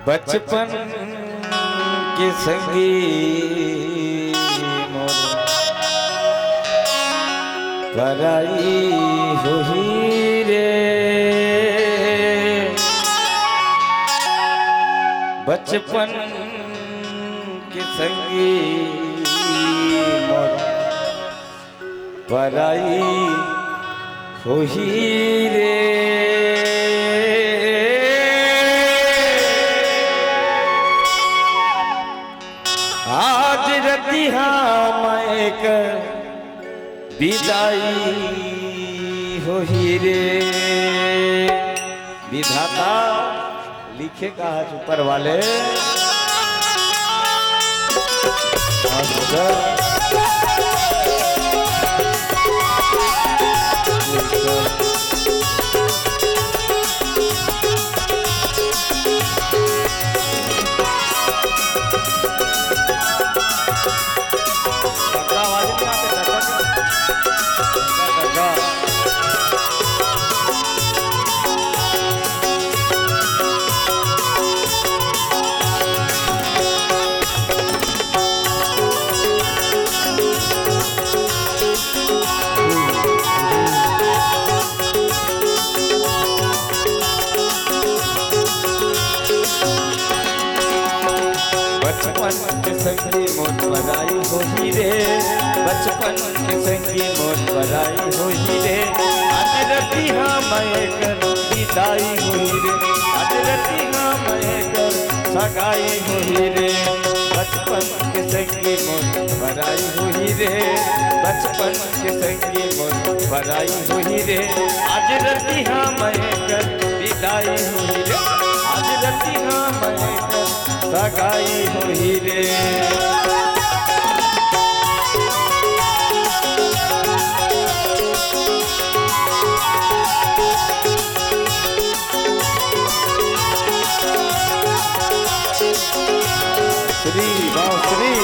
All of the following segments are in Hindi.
बचपन के संगी मोर पराई हुई रे, बचपन के संगी मोर पराई हुई रे। आज रतिहा मैं कर विदाई होही रे। विधाता लिखेगा आज ऊपर वाले। बचपन के संगी मोर पराई होही रे, बचपन के संगी मोर पराई होही रे। आज रतिहा मैं कर विदाई हुई रे, आज रतिहा मैं कर सगाई हुई रे। बचपन के संगी मोर पराई हुई रे, बचपन के संगी मोर पराई हुई रे। आज रतिहा मैं कर विदाई हुई रे, आज रतिहा मैं कर सगाई हुई रे। श्री बाश्री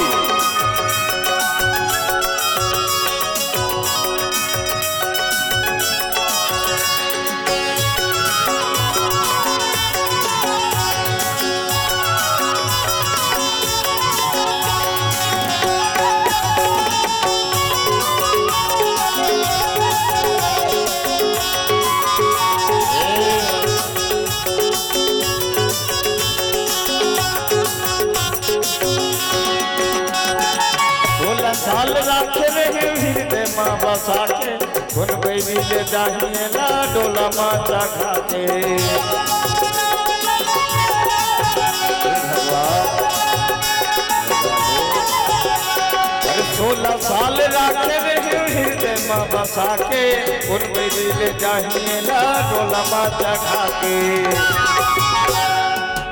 साल राखे रहे हृदय माँ बसा के, सुन बैली ले जाहिए ला डोला माचा खाके। 16 साल राखे रहे हृदय माँ बसा के, सुन बैली ले जाहिए ला डोला माचा खाके।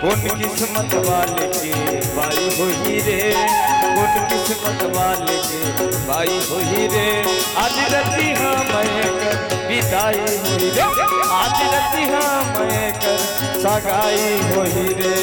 कौन किस्मत वाले के बाई हुई रे, कौन किस्मत वाले के बाई हुई रे। आज रतिहा मैं कर विदाई हुई रे, आज रतिहा मैं कर सगाई हुई रे।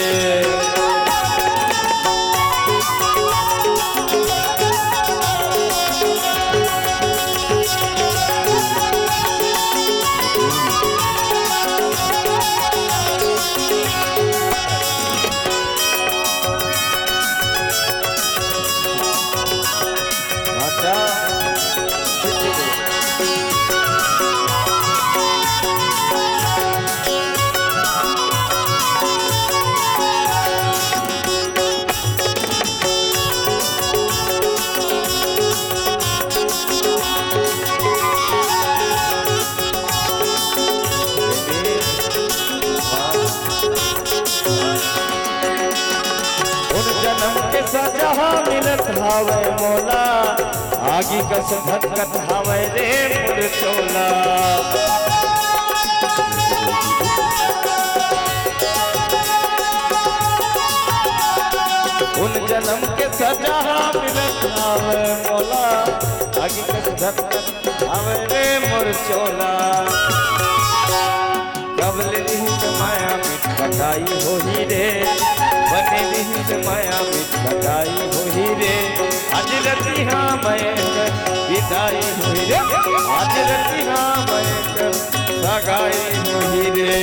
सजा मिलत हावे मोला, आगी कस धकत हावे रे मोर चोला। उन जन्म के सजा मिलत हावे मोला, आगी कस धकत हावे रे मोर चोला। कबल नहीं माया मिट कटाई होही रे, बने नहीं माया मिट कटाई होही रे। आज रतिहा मैं कर विदाई हुई रे, आज रतिहा मैं कर सगाई हुई रे।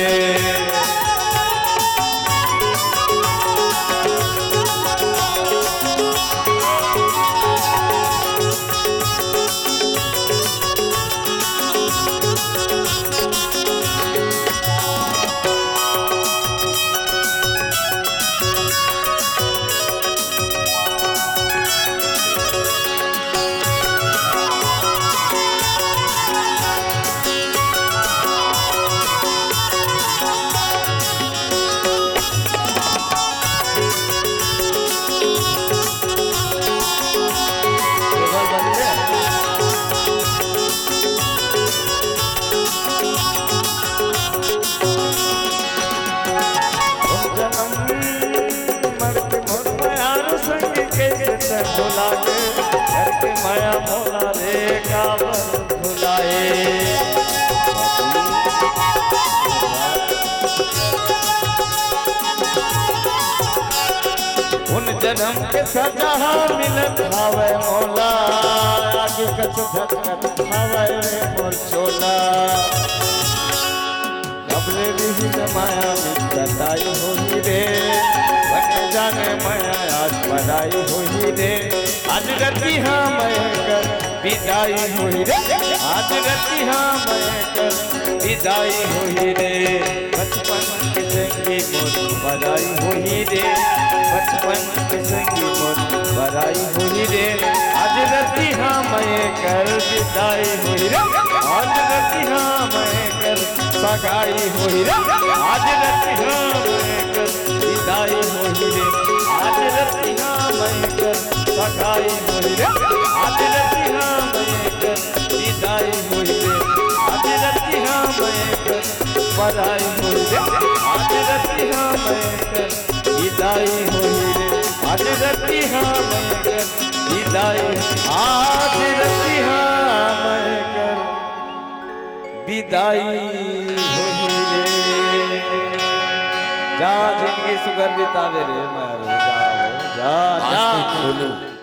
माया मोला रे काबर भुलाए। उन जन्म के सजा मिलत हावे मौला, आगे कछ धकत हावे मोर चोला। कबले भी माया में कटाई होई रे, बन जाने माया आज पढ़ाई होई रे। आज रतिहा मैं कर विदाई होई रे, आज रतिहा मैं कर विदाई होई रे। बचपन के संगी मोर बधाई होई रे, बचपन के संगी मोर बधाई होई रे। आज रतिहा मैं कर विदाई होई रे, आज रतिहा मैं कर सगाई होई रे। आज रतिहा मैं कर विदाई होई रे, आज रतिहा मैं कर सगाई होई रे। आज रतिहा मैं कर विदाई होई रे, आज रतिहा मैं कर बधाई होई रे। आज रतिहा मैं कर विदाई होई रे, आज रतिहा मैं कर विदाई, आज रतिहा मैं कर विदाई होई रे। जा जिंदगी सुगर बितावे रे मारो, जा जा जा।